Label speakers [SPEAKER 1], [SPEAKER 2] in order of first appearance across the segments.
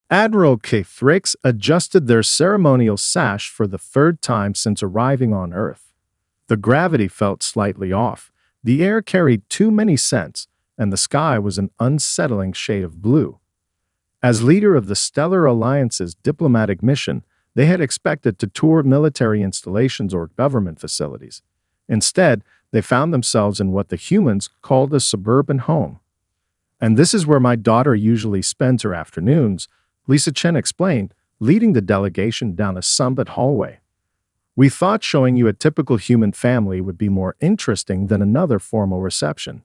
[SPEAKER 1] Admiral Fricks adjusted their ceremonial sash for the third time since arriving on Earth. The gravity felt slightly off, the air carried too many scents, and the sky was an unsettling shade of blue. As leader of the Stellar Alliance's diplomatic mission, they had expected to tour military installations or government facilities. Instead, they found themselves in what the humans called a suburban home. "And this is where my daughter usually spends her afternoons," Lisa Chen explained, leading the delegation down a sunlit hallway. "We thought showing you a typical human family would be more interesting than another formal reception."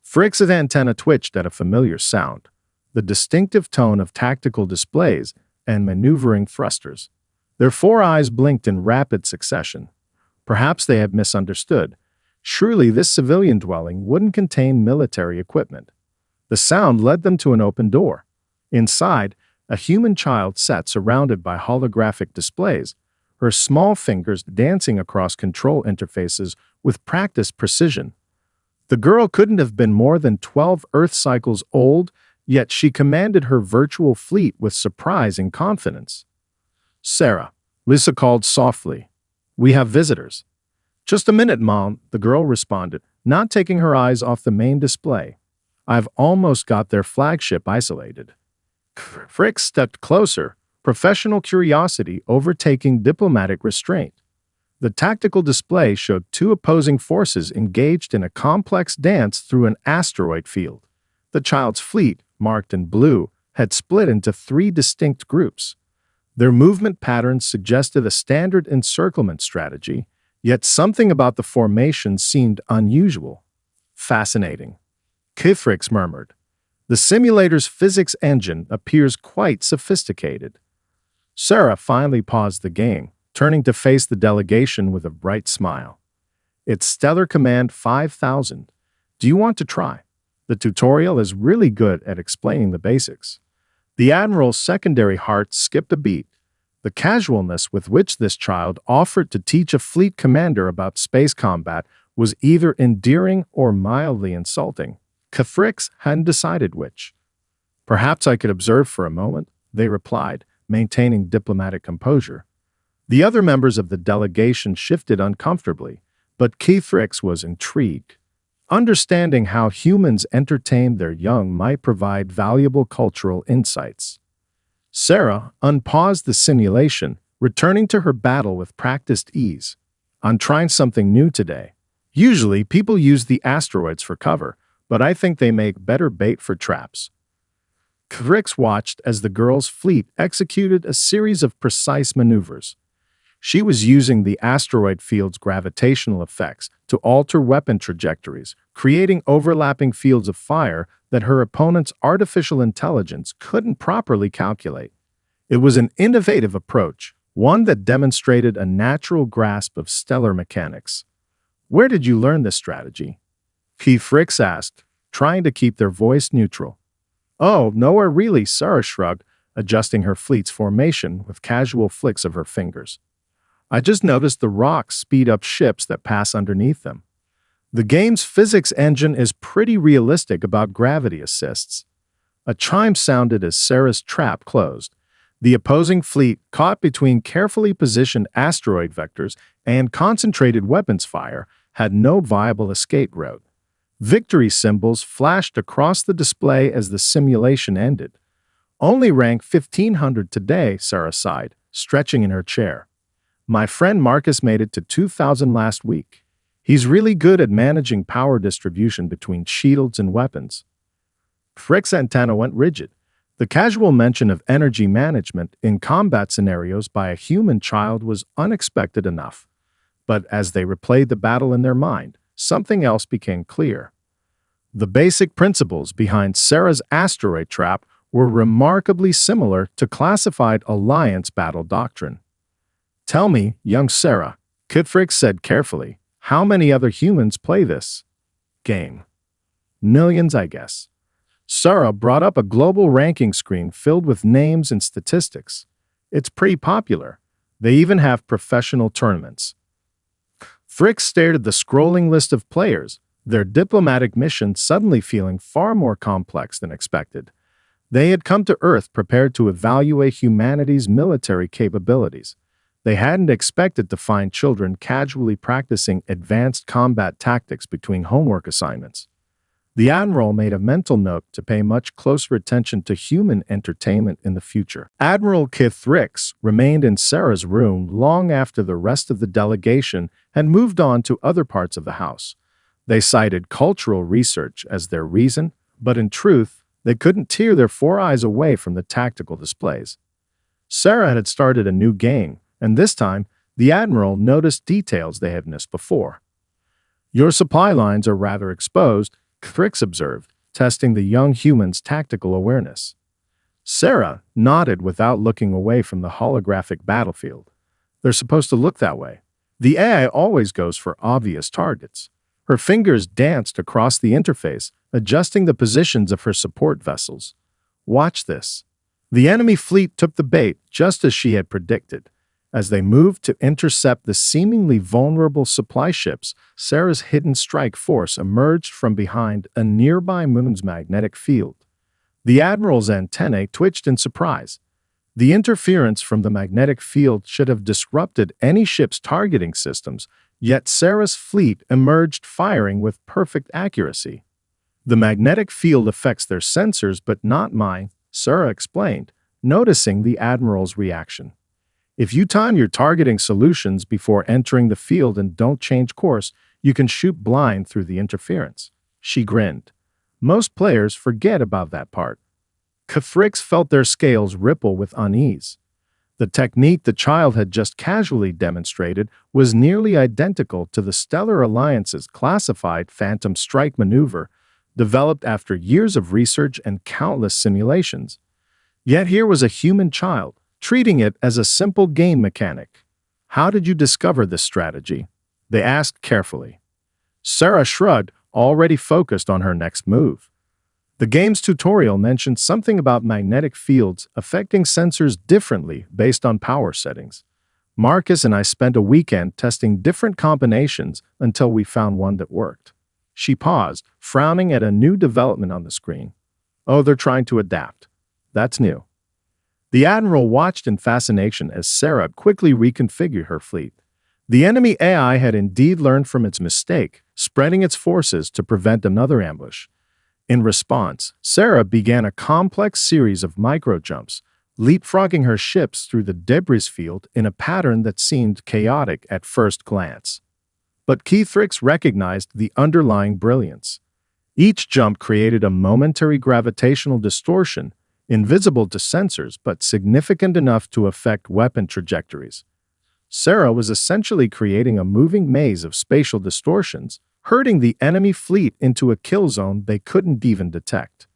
[SPEAKER 1] Frick's antenna twitched at a familiar sound, the distinctive tone of tactical displays and maneuvering thrusters. Their four eyes blinked in rapid succession. Perhaps they had misunderstood. Surely this civilian dwelling wouldn't contain military equipment. The sound led them to an open door. Inside, a human child sat surrounded by holographic displays, her small fingers dancing across control interfaces with practiced precision. The girl couldn't have been more than 12 Earth cycles old, yet she commanded her virtual fleet with surprising confidence. "Sarah," Lisa called softly. "We have visitors." "Just a minute, Mom," the girl responded, not taking her eyes off the main display. "I've almost got their flagship isolated." Frick stepped closer, professional curiosity overtaking diplomatic restraint. The tactical display showed two opposing forces engaged in a complex dance through an asteroid field. The child's fleet, marked in blue, had split into three distinct groups. Their movement patterns suggested a standard encirclement strategy, yet something about the formation seemed unusual. "Fascinating," Kifrix murmured. "The simulator's physics engine appears quite sophisticated." Sarah finally paused the game, turning to face the delegation with a bright smile. "It's Stellar Command 5000. Do you want to try? The tutorial is really good at explaining the basics." The Admiral's secondary heart skipped a beat. The casualness with which this child offered to teach a fleet commander about space combat was either endearing or mildly insulting. Kafrix hadn't decided which. "Perhaps I could observe for a moment," they replied, maintaining diplomatic composure. The other members of the delegation shifted uncomfortably, but Kefrix was intrigued. Understanding how humans entertain their young might provide valuable cultural insights. Sarah unpaused the simulation, returning to her battle with practiced ease. "I'm trying something new today. Usually, people use the asteroids for cover, but I think they make better bait for traps." Krix watched as the girl's fleet executed a series of precise maneuvers. She was using the asteroid field's gravitational effects to alter weapon trajectories, creating overlapping fields of fire that her opponent's artificial intelligence couldn't properly calculate. It was an innovative approach, one that demonstrated a natural grasp of stellar mechanics. "Where did you learn this strategy?" Fricks asked, trying to keep their voice neutral. "Oh, nowhere really," Sarah shrugged, adjusting her fleet's formation with casual flicks of her fingers. "I just noticed the rocks speed up ships that pass underneath them. The game's physics engine is pretty realistic about gravity assists." A chime sounded as Sarah's trap closed. The opposing fleet, caught between carefully positioned asteroid vectors and concentrated weapons fire, had no viable escape route. Victory symbols flashed across the display as the simulation ended. "Only rank 1500 today," Sarah sighed, stretching in her chair. "My friend Marcus made it to 2000 last week. He's really good at managing power distribution between shields and weapons." Frick's antenna went rigid. The casual mention of energy management in combat scenarios by a human child was unexpected enough. But as they replayed the battle in their mind, something else became clear. The basic principles behind Sarah's asteroid trap were remarkably similar to classified Alliance battle doctrine. "Tell me, young Sarah," Kifrix said carefully, "how many other humans play this game?" "Millions, I guess." Sarah brought up a global ranking screen filled with names and statistics. "It's pretty popular. They even have professional tournaments." Frick stared at the scrolling list of players, their diplomatic mission suddenly feeling far more complex than expected. They had come to Earth prepared to evaluate humanity's military capabilities. They hadn't expected to find children casually practicing advanced combat tactics between homework assignments. The Admiral made a mental note to pay much closer attention to human entertainment in the future. Admiral Kithrix remained in Sarah's room long after the rest of the delegation had moved on to other parts of the house. They cited cultural research as their reason, but in truth, they couldn't tear their 4 eyes away from the tactical displays. Sarah had started a new game, and this time, the Admiral noticed details they had missed before. "Your supply lines are rather exposed," Kithrix observed, testing the young human's tactical awareness. Sarah nodded without looking away from the holographic battlefield. "They're supposed to look that way. The AI always goes for obvious targets." Her fingers danced across the interface, adjusting the positions of her support vessels. "Watch this." The enemy fleet took the bait just as she had predicted. As they moved to intercept the seemingly vulnerable supply ships, Sarah's hidden strike force emerged from behind a nearby moon's magnetic field. The Admiral's antennae twitched in surprise. The interference from the magnetic field should have disrupted any ship's targeting systems, yet Sarah's fleet emerged firing with perfect accuracy. "The magnetic field affects their sensors, but not mine," Sarah explained, noticing the Admiral's reaction. "If you time your targeting solutions before entering the field and don't change course, you can shoot blind through the interference." She grinned. Most players forget about that part. Kithrix felt their scales ripple with unease. The technique the child had just casually demonstrated was nearly identical to the Stellar Alliance's classified Phantom Strike maneuver, developed after years of research and countless simulations. Yet here was a human child, treating it as a simple game mechanic. "How did you discover this strategy?" they asked carefully. Sarah shrugged, already focused on her next move. "The game's tutorial mentioned something about magnetic fields affecting sensors differently based on power settings. Marcus and I spent a weekend testing different combinations until we found one that worked." She paused, frowning at a new development on the screen. "Oh, they're trying to adapt. That's new." The Admiral watched in fascination as Sarah quickly reconfigured her fleet. The enemy AI had indeed learned from its mistake, spreading its forces to prevent another ambush. In response, Sarah began a complex series of micro-jumps, leapfrogging her ships through the debris field in a pattern that seemed chaotic at first glance. But Kithrix recognized the underlying brilliance. Each jump created a momentary gravitational distortion, invisible to sensors but significant enough to affect weapon trajectories. Sarah was essentially creating a moving maze of spatial distortions, herding the enemy fleet into a kill zone they couldn't even detect.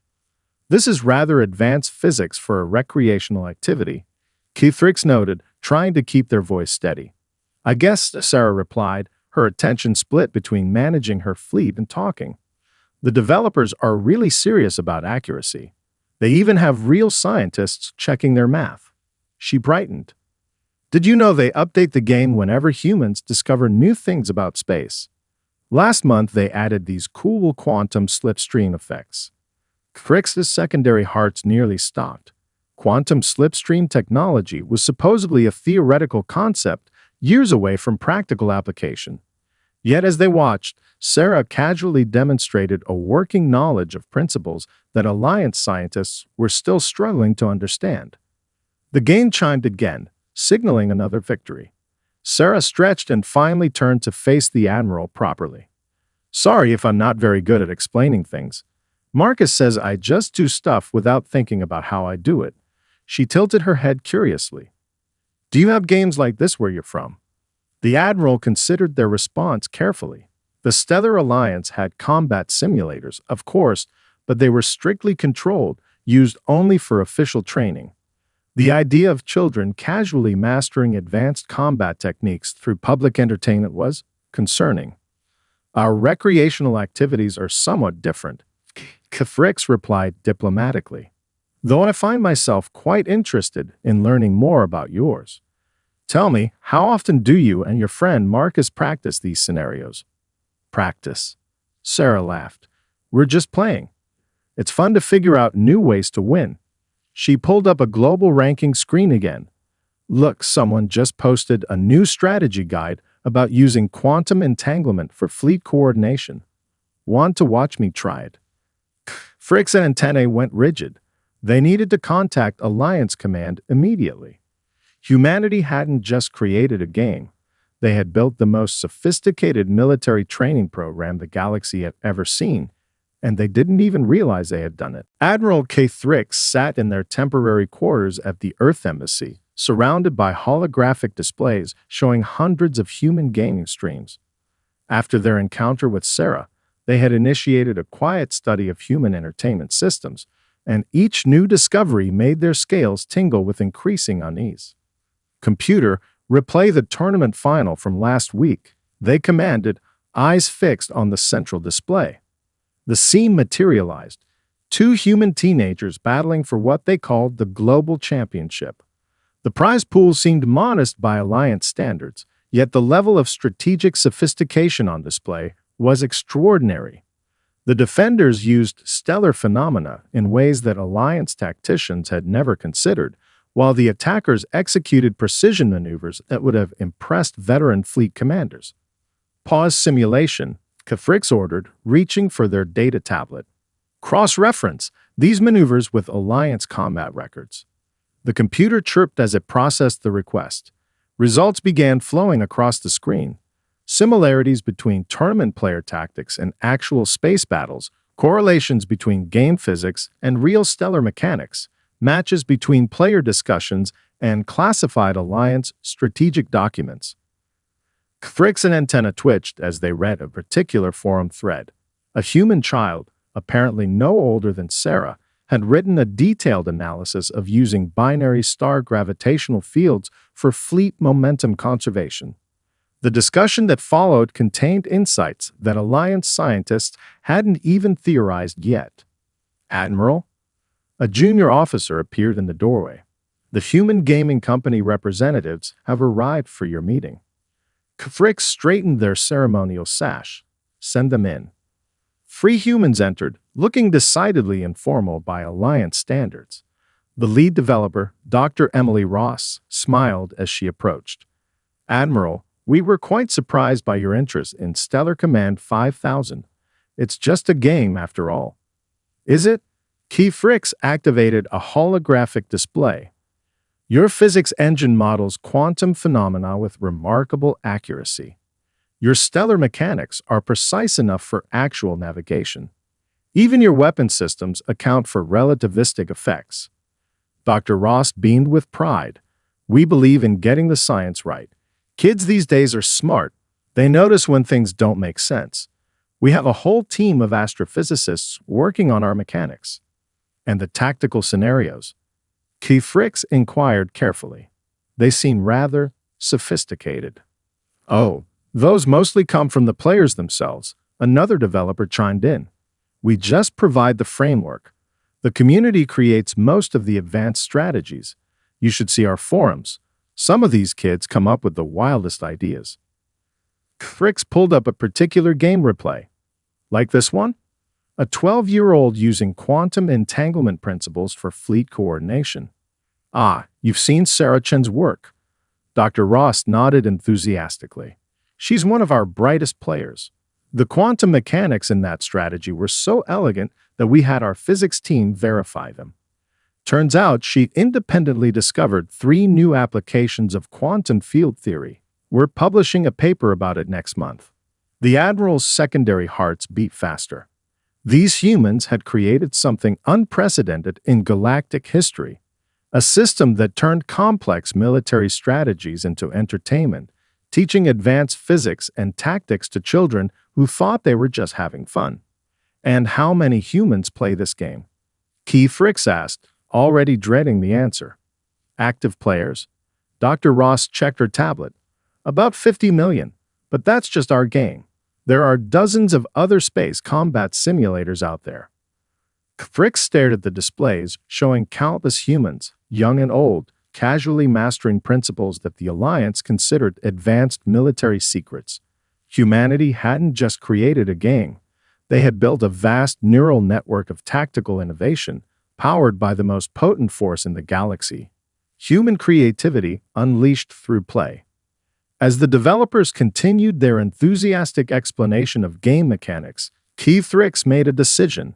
[SPEAKER 1] "This is rather advanced physics for a recreational activity," Kithrix noted, trying to keep their voice steady. "I guess," Sarah replied, her attention split between managing her fleet and talking. "The developers are really serious about accuracy. They even have real scientists checking their math." She brightened. "Did you know they update the game whenever humans discover new things about space? Last month they added these cool quantum slipstream effects." Kithrix's secondary hearts nearly stopped. Quantum slipstream technology was supposedly a theoretical concept years away from practical application. Yet as they watched, Sarah casually demonstrated a working knowledge of principles that Alliance scientists were still struggling to understand. The game chimed again, signaling another victory. Sarah stretched and finally turned to face the Admiral properly. "Sorry if I'm not very good at explaining things. Marcus says I just do stuff without thinking about how I do it." She tilted her head curiously. "Do you have games like this where you're from?" The Admiral considered their response carefully. The Stellar Alliance had combat simulators, of course, but they were strictly controlled, used only for official training. The idea of children casually mastering advanced combat techniques through public entertainment was concerning. "Our recreational activities are somewhat different," Kithrix replied diplomatically, "though I find myself quite interested in learning more about yours. Tell me, how often do you and your friend Marcus practice these scenarios?" "Practice?" Sarah laughed. "We're just playing. It's fun to figure out new ways to win. She pulled up a global ranking screen again. Look, someone just posted a new strategy guide about using quantum entanglement for fleet coordination. Want to watch me try it? Frick's antennae went rigid. They needed to contact Alliance Command immediately. Humanity hadn't just created a game. They had built the most sophisticated military training program the galaxy had ever seen, and they didn't even realize they had done it. Admiral Thrix sat in their temporary quarters at the Earth Embassy, surrounded by holographic displays showing hundreds of human gaming streams. After their encounter with Sarah, they had initiated a quiet study of human entertainment systems, and each new discovery made their scales tingle with increasing unease. Computer, replay the tournament final from last week, they commanded, eyes fixed on the central display. The scene materialized, two human teenagers battling for what they called the global championship. The prize pool seemed modest by Alliance standards, yet the level of strategic sophistication on display was extraordinary. The defenders used stellar phenomena in ways that Alliance tacticians had never considered, while the attackers executed precision maneuvers that would have impressed veteran fleet commanders. Pause simulation, Frix ordered, reaching for their data tablet. Cross-reference these maneuvers with Alliance combat records. The computer chirped as it processed the request. Results began flowing across the screen. Similarities between tournament player tactics and actual space battles, correlations between game physics and real stellar mechanics, matches between player discussions and classified Alliance strategic documents. Frix and antenna twitched as they read a particular forum thread. A human child, apparently no older than Sarah, had written a detailed analysis of using binary star gravitational fields for fleet momentum conservation. The discussion that followed contained insights that Alliance scientists hadn't even theorized yet. Admiral? A junior officer appeared in the doorway. The human gaming company representatives have arrived for your meeting. Frix straightened their ceremonial sash. Send them in. Free humans entered, looking decidedly informal by Alliance standards. The lead developer, Dr. Emily Ross, smiled as she approached. Admiral, we were quite surprised by your interest in Stellar Command 5000. It's just a game after all. Is it? Frix activated a holographic display. Your physics engine models quantum phenomena with remarkable accuracy. Your stellar mechanics are precise enough for actual navigation. Even your weapon systems account for relativistic effects. Dr. Ross beamed with pride. We believe in getting the science right. Kids these days are smart. They notice when things don't make sense. We have a whole team of astrophysicists working on our mechanics. And the tactical scenarios. Frix inquired carefully. They seem rather sophisticated. Oh, those mostly come from the players themselves, another developer chimed in. We just provide the framework. The community creates most of the advanced strategies. You should see our forums. Some of these kids come up with the wildest ideas. Frix pulled up a particular game replay. Like this one? A 12-year-old using quantum entanglement principles for fleet coordination. Ah, you've seen Sarah Chen's work. Dr. Ross nodded enthusiastically. She's one of our brightest players. The quantum mechanics in that strategy were so elegant that we had our physics team verify them. Turns out she independently discovered 3 new applications of quantum field theory. We're publishing a paper about it next month. The Admiral's secondary hearts beat faster. These humans had created something unprecedented in galactic history, a system that turned complex military strategies into entertainment, teaching advanced physics and tactics to children who thought they were just having fun. And how many humans play this game? Frix asked, already dreading the answer. Active players? Dr. Ross checked her tablet. About 50 million, but that's just our game. There are dozens of other space combat simulators out there. Frix stared at the displays, showing countless humans, young and old, casually mastering principles that the Alliance considered advanced military secrets. Humanity hadn't just created a game. They had built a vast neural network of tactical innovation, powered by the most potent force in the galaxy: human creativity unleashed through play. As the developers continued their enthusiastic explanation of game mechanics, Keithrix made a decision.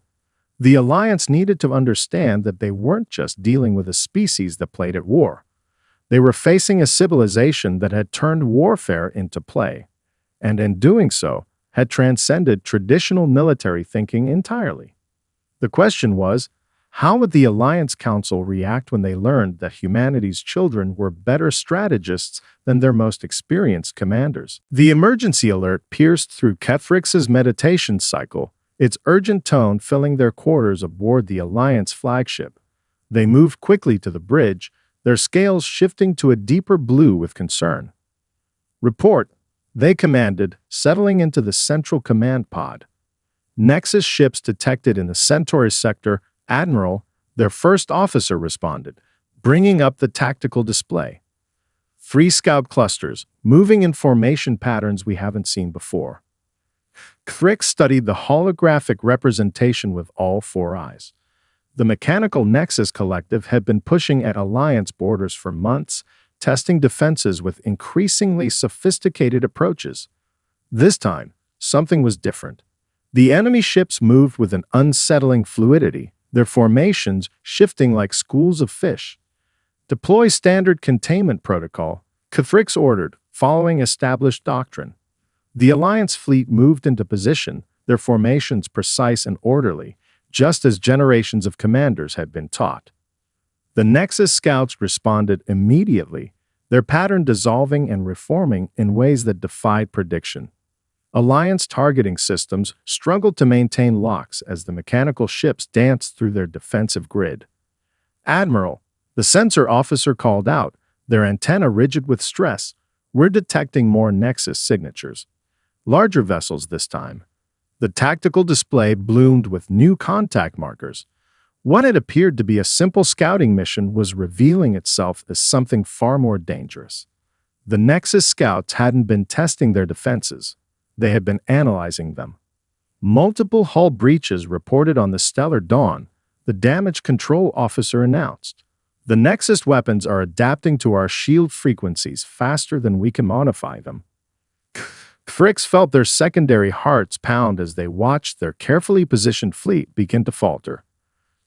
[SPEAKER 1] The Alliance needed to understand that they weren't just dealing with a species that played at war. They were facing a civilization that had turned warfare into play, and in doing so, had transcended traditional military thinking entirely. The question was, how would the Alliance Council react when they learned that humanity's children were better strategists than their most experienced commanders? The emergency alert pierced through Kethrix's meditation cycle, its urgent tone filling their quarters aboard the Alliance flagship. They moved quickly to the bridge, their scales shifting to a deeper blue with concern. "Report," they commanded, settling into the central command pod. Nexus ships detected in the Centauri sector. Admiral, their first officer, responded, bringing up the tactical display. 3 scout clusters, moving in formation patterns we haven't seen before. Kethrix studied the holographic representation with all 4 eyes. The Mechanical Nexus Collective had been pushing at Alliance borders for months, testing defenses with increasingly sophisticated approaches. This time, something was different. The enemy ships moved with an unsettling fluidity, their formations shifting like schools of fish. "Deploy standard containment protocol," Kethrix ordered, following established doctrine. The Alliance fleet moved into position, their formations precise and orderly, just as generations of commanders had been taught. The Nexus scouts responded immediately, their pattern dissolving and reforming in ways that defied prediction. Alliance targeting systems struggled to maintain locks as the mechanical ships danced through their defensive grid. "Admiral," the sensor officer called out, their antenna rigid with stress, "we're detecting more Nexus signatures. Larger vessels this time." The tactical display bloomed with new contact markers. What had appeared to be a simple scouting mission was revealing itself as something far more dangerous. The Nexus scouts hadn't been testing their defenses. They had been analyzing them. Multiple hull breaches reported on the Stellar Dawn, the damage control officer announced. "The Nexus weapons are adapting to our shield frequencies faster than we can modify them." Fricks felt their secondary hearts pound as they watched their carefully positioned fleet begin to falter.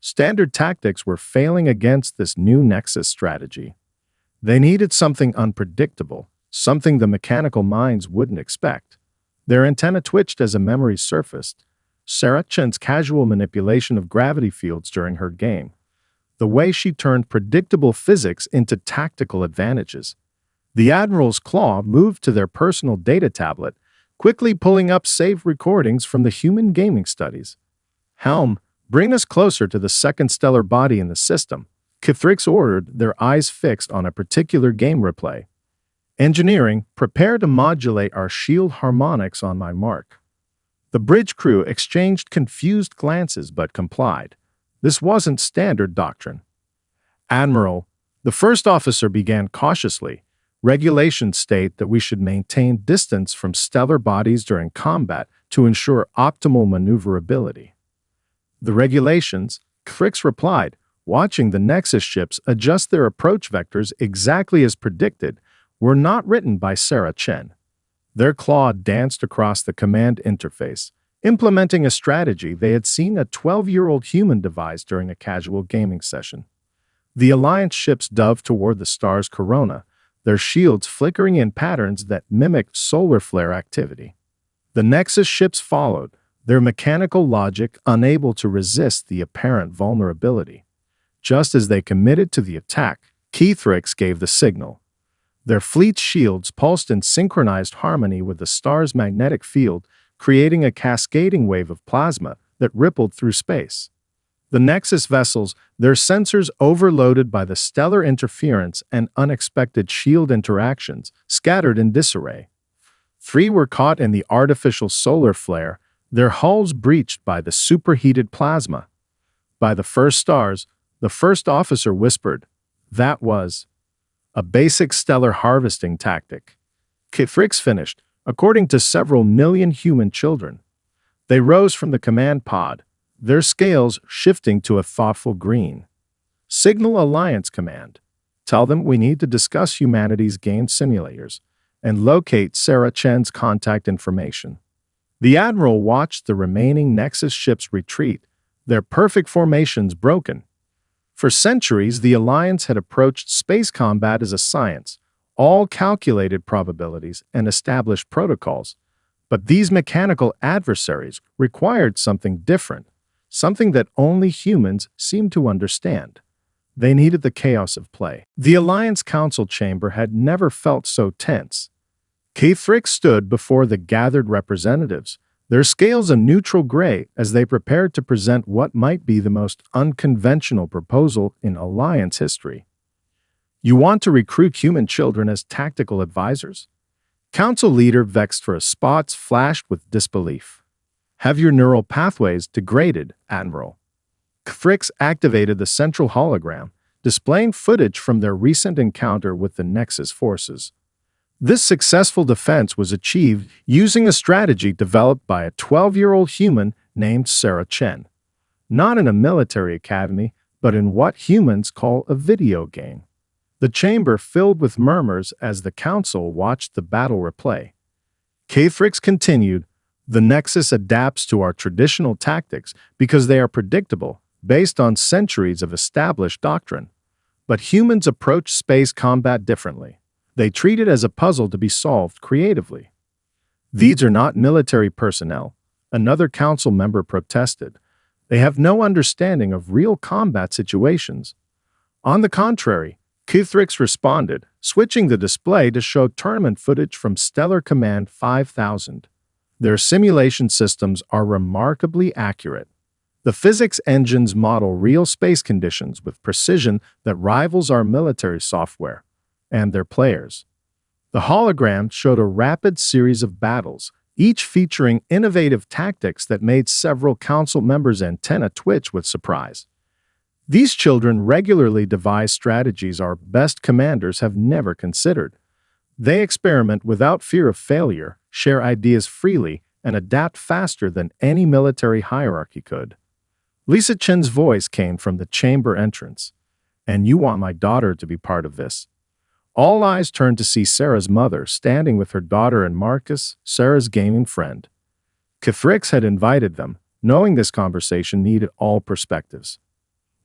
[SPEAKER 1] Standard tactics were failing against this new Nexus strategy. They needed something unpredictable, something the mechanical minds wouldn't expect. Their antenna twitched as a memory surfaced. Sarah Chen's casual manipulation of gravity fields during her game. The way she turned predictable physics into tactical advantages. The Admiral's claw moved to their personal data tablet, quickly pulling up saved recordings from the human gaming studies. "Helm, bring us closer to the second stellar body in the system," Kethrix ordered, their eyes fixed on a particular game replay. "Engineering, prepare to modulate our shield harmonics on my mark." The bridge crew exchanged confused glances but complied. This wasn't standard doctrine. "Admiral," the first officer began cautiously, "regulations state that we should maintain distance from stellar bodies during combat to ensure optimal maneuverability." "The regulations," Kethrix replied, watching the Nexus ships adjust their approach vectors exactly as predicted, were not written by Sarah Chen. Their claw danced across the command interface, implementing a strategy they had seen a 12-year-old human devise during a casual gaming session. The Alliance ships dove toward the star's corona, their shields flickering in patterns that mimicked solar flare activity. The Nexus ships followed, their mechanical logic unable to resist the apparent vulnerability. Just as they committed to the attack, Kethrix gave the signal. Their fleet's shields pulsed in synchronized harmony with the star's magnetic field, creating a cascading wave of plasma that rippled through space. The Nexus vessels, their sensors overloaded by the stellar interference and unexpected shield interactions, scattered in disarray. 3 were caught in the artificial solar flare, their hulls breached by the superheated plasma. By the first stars, the first officer whispered, "That was a basic stellar harvesting tactic." Kethrix finished, "according to several million human children." They rose from the command pod, their scales shifting to a thoughtful green. Signal Alliance Command. Tell them we need to discuss humanity's game simulators and locate Sarah Chen's contact information. The Admiral watched the remaining Nexus ships retreat, their perfect formations broken. For centuries, the Alliance had approached space combat as a science, all calculated probabilities and established protocols. But these mechanical adversaries required something different, something that only humans seemed to understand. They needed the chaos of play. The Alliance Council chamber had never felt so tense. Kethrick stood before the gathered representatives, their scales a neutral gray as they prepared to present what might be the most unconventional proposal in Alliance history. You want to recruit human children as tactical advisors? Council leader Vextra Spots flashed with disbelief. Have your neural pathways degraded, Admiral? Fricks activated the central hologram, displaying footage from their recent encounter with the Nexus forces. This successful defense was achieved using a strategy developed by a 12-year-old human named Sarah Chen. Not in a military academy, but in what humans call a video game. The chamber filled with murmurs as the council watched the battle replay. Kathrix continued, "The Nexus adapts to our traditional tactics because they are predictable, based on centuries of established doctrine. But humans approach space combat differently. They treat it as a puzzle to be solved creatively." "These are not military personnel," another council member protested. "They have no understanding of real combat situations." On the contrary, Kuthrix responded, switching the display to show tournament footage from Stellar Command 5000. Their simulation systems are remarkably accurate. The physics engines model real space conditions with precision that rivals our military software and their players. The hologram showed a rapid series of battles, each featuring innovative tactics that made several council members' antennae twitch with surprise. These children regularly devise strategies our best commanders have never considered. They experiment without fear of failure, share ideas freely, and adapt faster than any military hierarchy could. Lisa Chen's voice came from the chamber entrance. "And you want my daughter to be part of this?" All eyes turned to see Sarah's mother standing with her daughter and Marcus, Sarah's gaming friend. Kefrix had invited them, knowing this conversation needed all perspectives.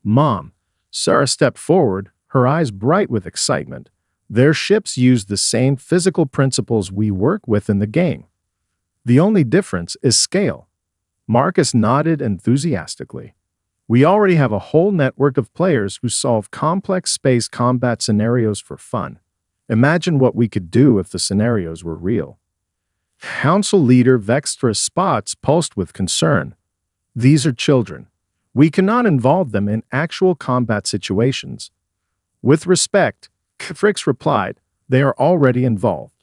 [SPEAKER 1] "Mom," Sarah stepped forward, her eyes bright with excitement. "Their ships use the same physical principles we work with in the game. The only difference is scale." Marcus nodded enthusiastically. "We already have a whole network of players who solve complex space combat scenarios for fun. Imagine what we could do if the scenarios were real." Council leader Vextra Spots pulsed with concern. "These are children. We cannot involve them in actual combat situations." With respect, Fricks replied, "They are already involved.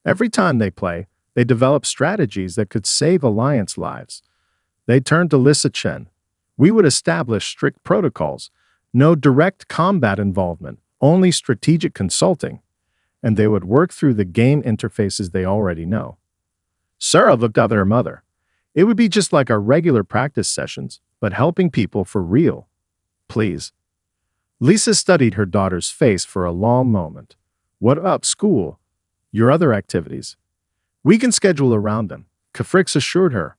[SPEAKER 1] Every time they play, they develop strategies that could save Alliance lives." They turned to Lisa Chen. "We would establish strict protocols, no direct combat involvement, only strategic consulting, and they would work through the game interfaces they already know." Sarah looked up at her mother. "It would be just like our regular practice sessions, but helping people for real. Please." Lisa studied her daughter's face for a long moment. "What about school? Your other activities?" "We can schedule around them," Kefrix assured her.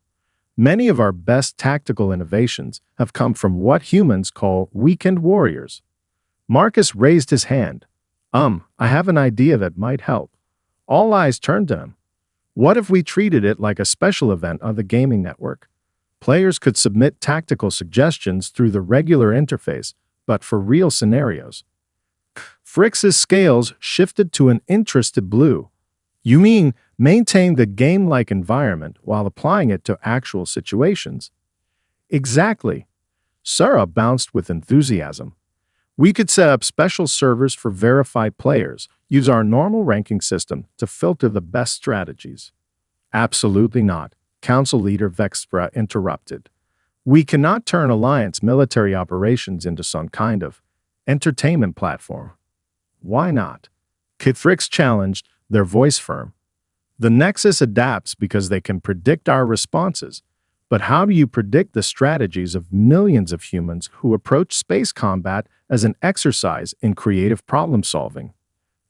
[SPEAKER 1] "Many of our best tactical innovations have come from what humans call weekend warriors." Marcus raised his hand. I have an idea that might help." All eyes turned to him. "What if we treated it like a special event on the gaming network? Players could submit tactical suggestions through the regular interface, but for real scenarios." Frix's scales shifted to an interested blue. "You mean maintain the game-like environment while applying it to actual situations?" "Exactly." Sarah bounced with enthusiasm. "We could set up special servers for verified players, use our normal ranking system to filter the best strategies." "Absolutely not," Council Leader Vextra interrupted. "We cannot turn Alliance military operations into some kind of entertainment platform." "Why not?" Kithrix challenged, their voice firm. "The Nexus adapts because they can predict our responses. But how do you predict the strategies of millions of humans who approach space combat as an exercise in creative problem solving?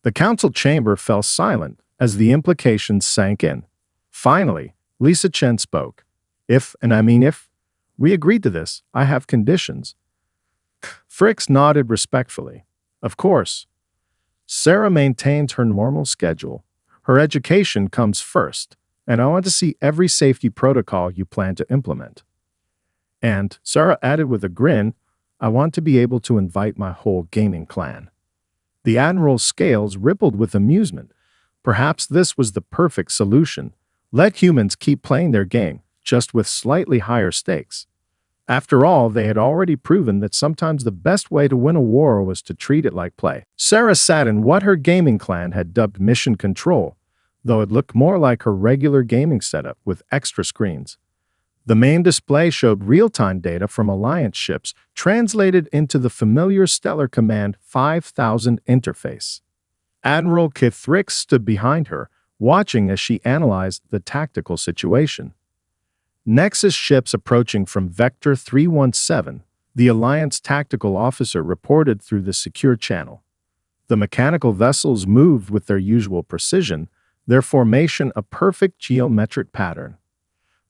[SPEAKER 1] The council chamber fell silent as the implications sank in. Finally, Lisa Chen spoke. If, and I mean if, we agreed to this, I have conditions. Fricks nodded respectfully. Of course. Sarah maintains her normal schedule. Her education comes first, and I want to see every safety protocol you plan to implement. And, Sarah added with a grin, I want to be able to invite my whole gaming clan. The Admiral's scales rippled with amusement. Perhaps this was the perfect solution. Let humans keep playing their game, just with slightly higher stakes. After all, they had already proven that sometimes the best way to win a war was to treat it like play. Sarah sat in what her gaming clan had dubbed Mission Control, though it looked more like her regular gaming setup with extra screens. The main display showed real-time data from Alliance ships translated into the familiar Stellar Command 5000 interface. Admiral Kithrix stood behind her, watching as she analyzed the tactical situation. Nexus ships approaching from Vector 317, the Alliance tactical officer reported through the secure channel. The mechanical vessels moved with their usual precision, their formation a perfect geometric pattern.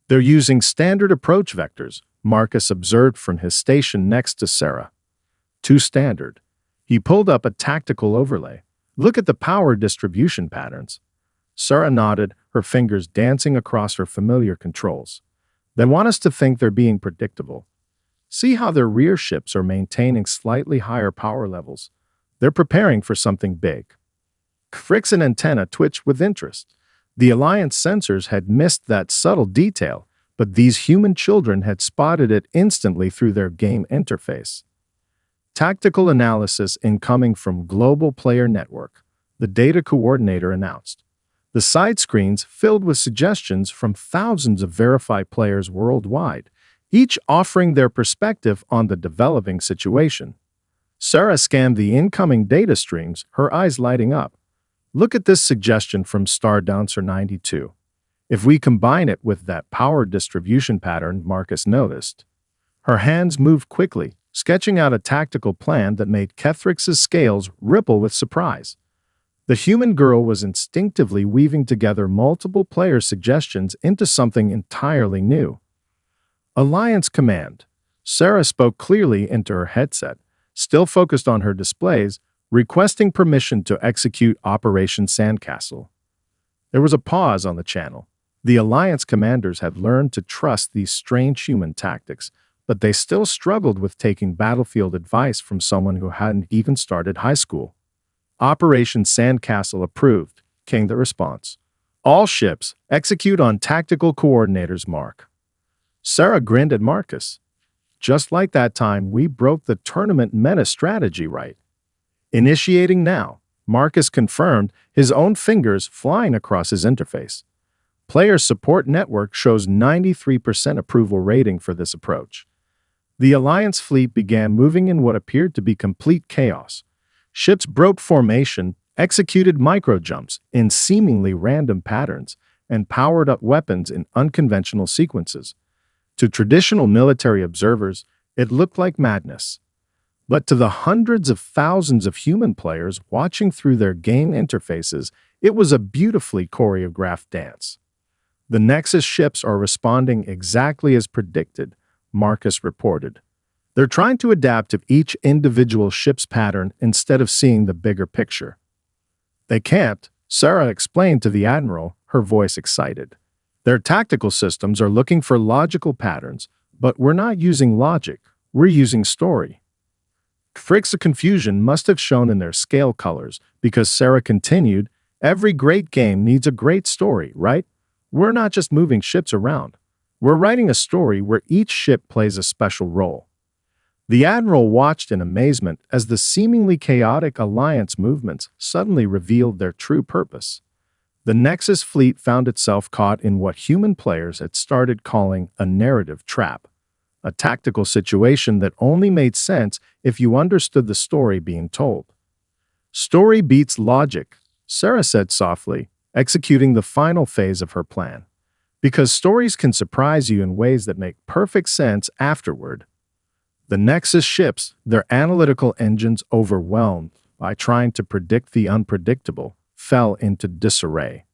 [SPEAKER 1] They're using standard approach vectors, Marcus observed from his station next to Sarah. Too standard. He pulled up a tactical overlay. Look at the power distribution patterns. Sarah nodded, her fingers dancing across her familiar controls. They want us to think they're being predictable. See how their rear ships are maintaining slightly higher power levels. They're preparing for something big. Frick's antenna twitched with interest. The Alliance sensors had missed that subtle detail, but these human children had spotted it instantly through their game interface. Tactical analysis incoming from Global Player Network, the data coordinator announced. The side screens filled with suggestions from thousands of verified players worldwide, each offering their perspective on the developing situation. Sarah scanned the incoming data streams, her eyes lighting up. Look at this suggestion from Starbound 92. If we combine it with that power distribution pattern Marcus noticed. Her hands moved quickly, sketching out a tactical plan that made Kethrix's scales ripple with surprise. The human girl was instinctively weaving together multiple player suggestions into something entirely new. Alliance Command. Sarah spoke clearly into her headset, still focused on her displays, requesting permission to execute Operation Sandcastle. There was a pause on the channel. The Alliance commanders had learned to trust these strange human tactics, but they still struggled with taking battlefield advice from someone who hadn't even started high school. Operation Sandcastle approved, came the response. All ships, execute on tactical coordinator's mark. Sarah grinned at Marcus. Just like that time, we broke the tournament meta strategy right. Initiating now, Marcus confirmed, his own fingers flying across his interface. Player Support Network shows 93% approval rating for this approach. The Alliance fleet began moving in what appeared to be complete chaos. Ships broke formation, executed micro-jumps in seemingly random patterns, and powered up weapons in unconventional sequences. To traditional military observers, it looked like madness. But to the hundreds of thousands of human players watching through their game interfaces, it was a beautifully choreographed dance. The Nexus ships are responding exactly as predicted, Marcus reported. They're trying to adapt to each individual ship's pattern instead of seeing the bigger picture. They can't, Sarah explained to the Admiral, her voice excited. Their tactical systems are looking for logical patterns, but we're not using logic, we're using story. Frick's confusion must have shown in their scale colors, because Sarah continued, every great game needs a great story, right? We're not just moving ships around. We're writing a story where each ship plays a special role. The Admiral watched in amazement as the seemingly chaotic Alliance movements suddenly revealed their true purpose. The Nexus fleet found itself caught in what human players had started calling a narrative trap, a tactical situation that only made sense if you understood the story being told. Story beats logic, Sarah said softly, executing the final phase of her plan. Because stories can surprise you in ways that make perfect sense afterward. The Nexus ships, their analytical engines overwhelmed by trying to predict the unpredictable, fell into disarray.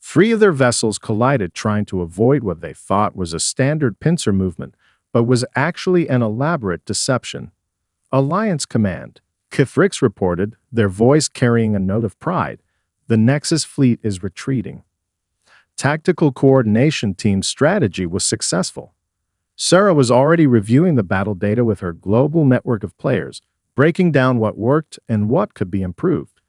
[SPEAKER 1] Three of their vessels collided trying to avoid what they thought was a standard pincer movement, but was actually an elaborate deception. Alliance Command. Kithrix reported, their voice carrying a note of pride. The Nexus fleet is retreating. Tactical Coordination Team's strategy was successful. Sarah was already reviewing the battle data with her global network of players, breaking down what worked and what could be improved.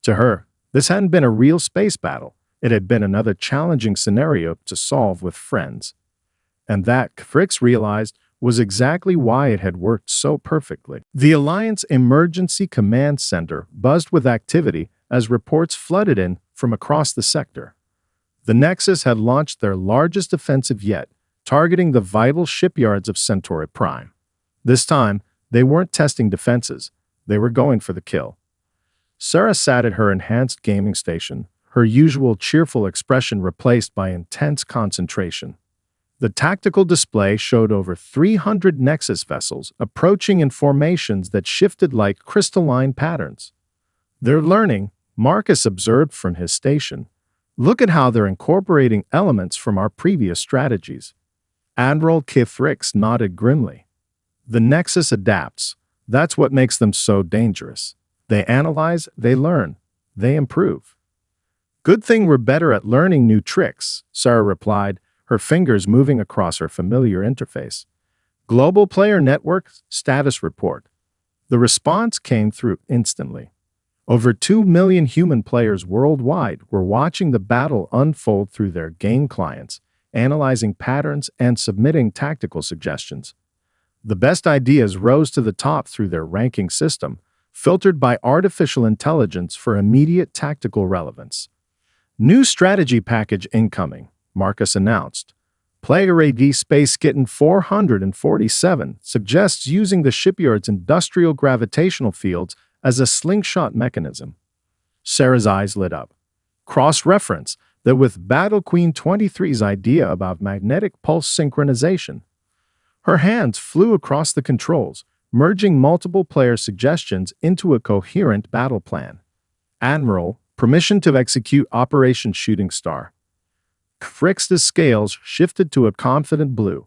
[SPEAKER 1] To her, this hadn't been a real space battle. It had been another challenging scenario to solve with friends. And that, Kithrix realized, was exactly why it had worked so perfectly. The Alliance Emergency Command Center buzzed with activity as reports flooded in from across the sector. The Nexus had launched their largest offensive yet, targeting the vital shipyards of Centauri Prime. This time, they weren't testing defenses. They were going for the kill. Sarah sat at her enhanced gaming station, her usual cheerful expression replaced by intense concentration. The tactical display showed over 300 Nexus vessels approaching in formations that shifted like crystalline patterns. They're learning, Marcus observed from his station. Look at how they're incorporating elements from our previous strategies. Admiral Kithrix nodded grimly. The Nexus adapts. That's what makes them so dangerous. They analyze, they learn, they improve. Good thing we're better at learning new tricks, Sarah replied, her fingers moving across her familiar interface. Global Player Network Status Report. The response came through instantly. Over 2 million human players worldwide were watching the battle unfold through their game clients, analyzing patterns and submitting tactical suggestions. The best ideas rose to the top through their ranking system, filtered by artificial intelligence for immediate tactical relevance. New strategy package incoming, Marcus announced. Player AD Space Kitten 447 suggests using the shipyard's industrial gravitational fields as a slingshot mechanism. Sarah's eyes lit up. Cross-reference that with Battle Queen 23's idea about magnetic pulse synchronization. Her hands flew across the controls, merging multiple player suggestions into a coherent battle plan. Admiral, permission to execute Operation Shooting Star. Kithrix's scales shifted to a confident blue.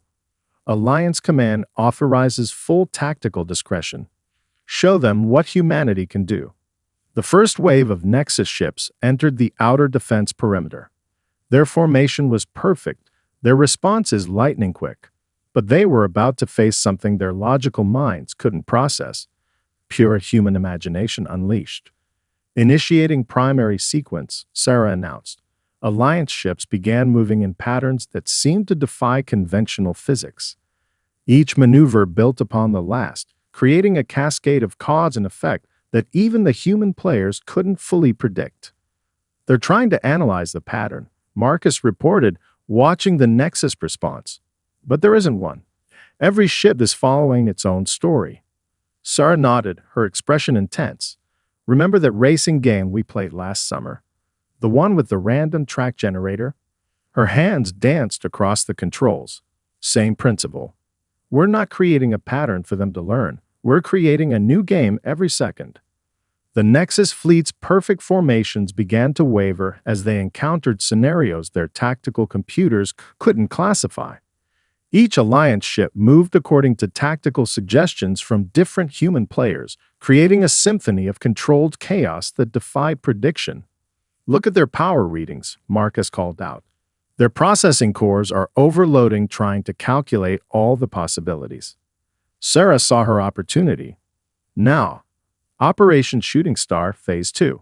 [SPEAKER 1] Alliance Command authorizes full tactical discretion. Show them what humanity can do. The first wave of Nexus ships entered the outer defense perimeter. Their formation was perfect, their responses lightning quick. But they were about to face something their logical minds couldn't process. Pure human imagination unleashed. Initiating primary sequence, Sarah announced. Alliance ships began moving in patterns that seemed to defy conventional physics. Each maneuver built upon the last, creating a cascade of cause and effect that even the human players couldn't fully predict. They're trying to analyze the pattern, Marcus reported, watching the Nexus response. But there isn't one. Every ship is following its own story. Sarah nodded, her expression intense. Remember that racing game we played last summer? The one with the random track generator? Her hands danced across the controls. Same principle. We're not creating a pattern for them to learn. We're creating a new game every second. The Nexus fleet's perfect formations began to waver as they encountered scenarios their tactical computers couldn't classify. Each Alliance ship moved according to tactical suggestions from different human players, creating a symphony of controlled chaos that defied prediction. Look at their power readings, Marcus called out. Their processing cores are overloading trying to calculate all the possibilities. Sarah saw her opportunity. Now, Operation Shooting Star Phase 2.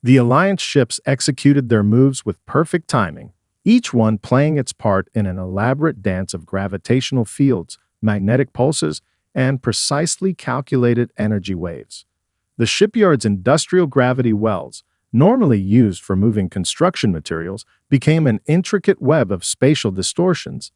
[SPEAKER 1] The Alliance ships executed their moves with perfect timing, each one playing its part in an elaborate dance of gravitational fields, magnetic pulses, and precisely calculated energy waves. The shipyard's industrial gravity wells, normally used for moving construction materials, became an intricate web of spatial distortions.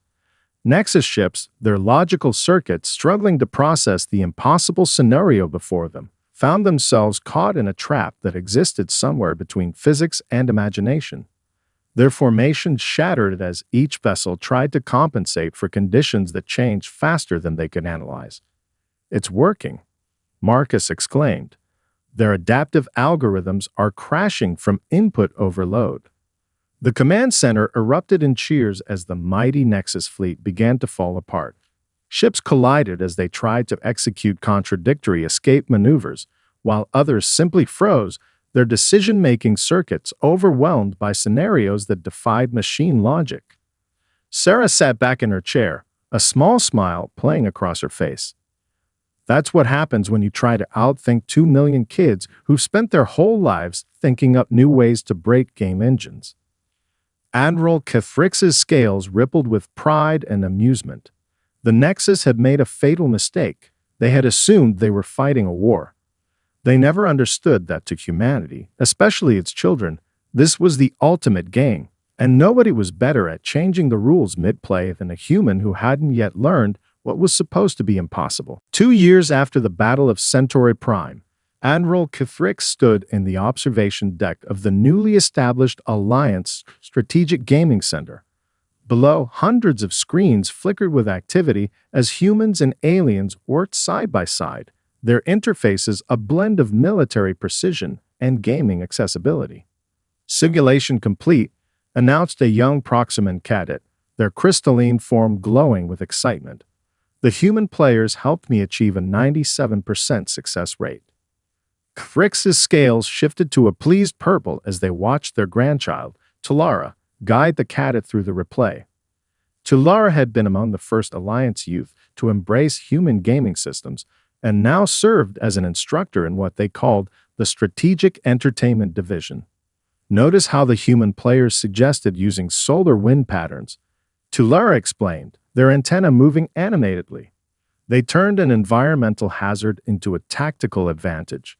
[SPEAKER 1] Nexus ships, their logical circuits struggling to process the impossible scenario before them, found themselves caught in a trap that existed somewhere between physics and imagination. Their formation shattered as each vessel tried to compensate for conditions that changed faster than they could analyze. "It's working," Marcus exclaimed. "Their adaptive algorithms are crashing from input overload." The command center erupted in cheers as the mighty Nexus fleet began to fall apart. Ships collided as they tried to execute contradictory escape maneuvers, while others simply froze, their decision-making circuits overwhelmed by scenarios that defied machine logic. Sarah sat back in her chair, a small smile playing across her face. That's what happens when you try to outthink 2 million kids who've spent their whole lives thinking up new ways to break game engines. Admiral Kefrix's scales rippled with pride and amusement. The Nexus had made a fatal mistake. They had assumed they were fighting a war. They never understood that to humanity, especially its children, this was the ultimate game, and nobody was better at changing the rules mid-play than a human who hadn't yet learned what was supposed to be impossible. 2 years after the Battle of Centauri Prime, Admiral Kefrix stood in the observation deck of the newly established Alliance Strategic Gaming Center. Below, hundreds of screens flickered with activity as humans and aliens worked side by side, their interfaces a blend of military precision and gaming accessibility. "Simulation complete," announced a young Proximan cadet, their crystalline form glowing with excitement. "The human players helped me achieve a 97% success rate." Frix's scales shifted to a pleased purple as they watched their grandchild, Talara, guide the cadet through the replay. Talara had been among the first Alliance youth to embrace human gaming systems and now served as an instructor in what they called the Strategic Entertainment Division. Notice how the human players suggested using solar wind patterns. Talara explained, their antenna moving animatedly. They turned an environmental hazard into a tactical advantage.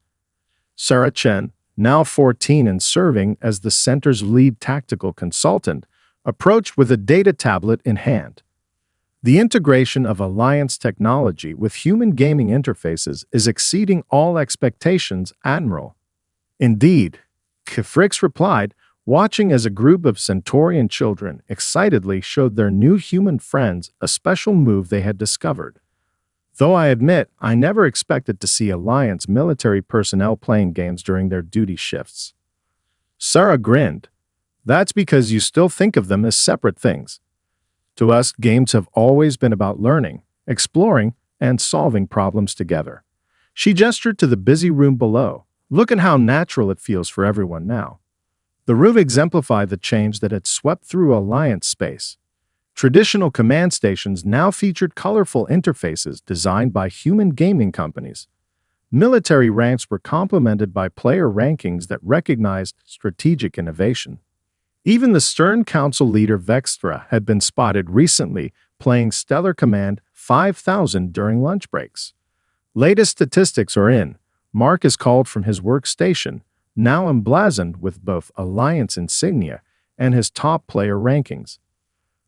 [SPEAKER 1] Sarah Chen, now 14 and serving as the center's lead tactical consultant, approached with a data tablet in hand. The integration of Alliance technology with human gaming interfaces is exceeding all expectations, Admiral. Indeed, Kefrix replied, watching as a group of Centaurian children excitedly showed their new human friends a special move they had discovered. Though I admit, I never expected to see Alliance military personnel playing games during their duty shifts. Sarah grinned. That's because you still think of them as separate things. To us, games have always been about learning, exploring, and solving problems together. She gestured to the busy room below. Look at how natural it feels for everyone now. The room exemplified the change that had swept through Alliance space. Traditional command stations now featured colorful interfaces designed by human gaming companies. Military ranks were complemented by player rankings that recognized strategic innovation. Even the stern council leader Vextra had been spotted recently playing Stellar Command 5000 during lunch breaks. Latest statistics are in. Mark is called from his workstation, now emblazoned with both Alliance insignia and his top player rankings.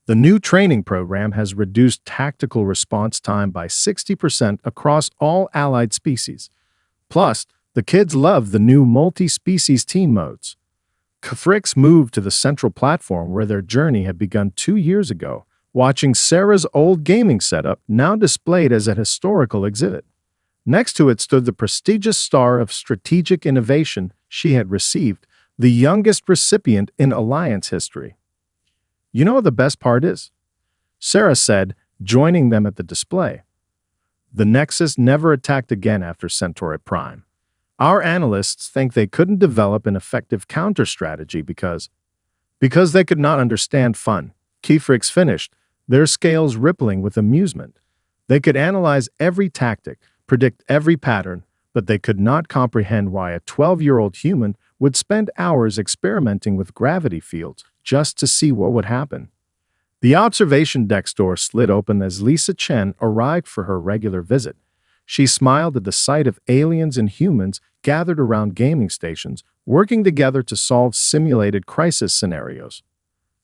[SPEAKER 1] The new training program has reduced tactical response time by 60% across all allied species. Plus, the kids love the new multi-species team modes. Kefrix moved to the central platform where their journey had begun 2 years ago, watching Sarah's old gaming setup now displayed as a historical exhibit. Next to it stood the prestigious Star of Strategic Innovation she had received, the youngest recipient in Alliance history. You know what the best part is? Sarah said, joining them at the display. The Nexus never attacked again after Centauri Prime. Our analysts think they couldn't develop an effective counter-strategy because they could not understand fun. Kefrix finished, their scales rippling with amusement. They could analyze every tactic, predict every pattern, but they could not comprehend why a 12-year-old human would spend hours experimenting with gravity fields just to see what would happen. The observation deck's door slid open as Lisa Chen arrived for her regular visit. She smiled at the sight of aliens and humans gathered around gaming stations, working together to solve simulated crisis scenarios.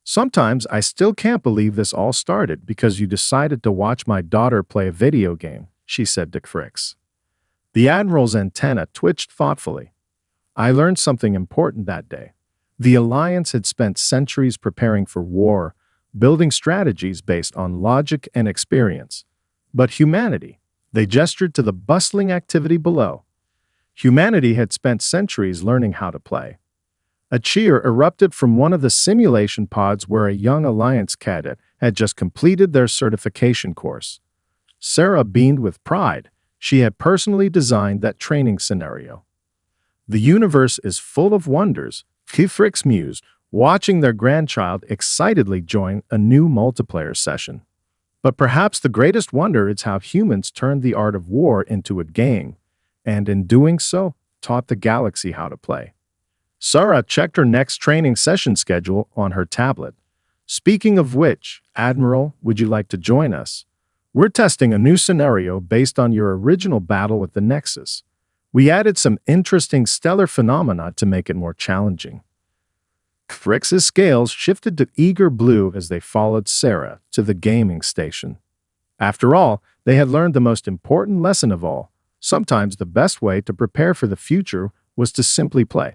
[SPEAKER 1] Sometimes I still can't believe this all started because you decided to watch my daughter play a video game, she said to Frix. The Admiral's antenna twitched thoughtfully. I learned something important that day. The Alliance had spent centuries preparing for war, building strategies based on logic and experience. But humanity, they gestured to the bustling activity below. Humanity had spent centuries learning how to play. A cheer erupted from one of the simulation pods where a young Alliance cadet had just completed their certification course. Sarah beamed with pride. She had personally designed that training scenario. The universe is full of wonders, Kifrix mused, watching their grandchild excitedly join a new multiplayer session. But perhaps the greatest wonder is how humans turned the art of war into a game, and in doing so, taught the galaxy how to play. Sarah checked her next training session schedule on her tablet. Speaking of which, Admiral, would you like to join us? We're testing a new scenario based on your original battle with the Nexus. We added some interesting stellar phenomena to make it more challenging. Frix's scales shifted to eager blue as they followed Sarah to the gaming station. After all, they had learned the most important lesson of all. Sometimes the best way to prepare for the future was to simply play.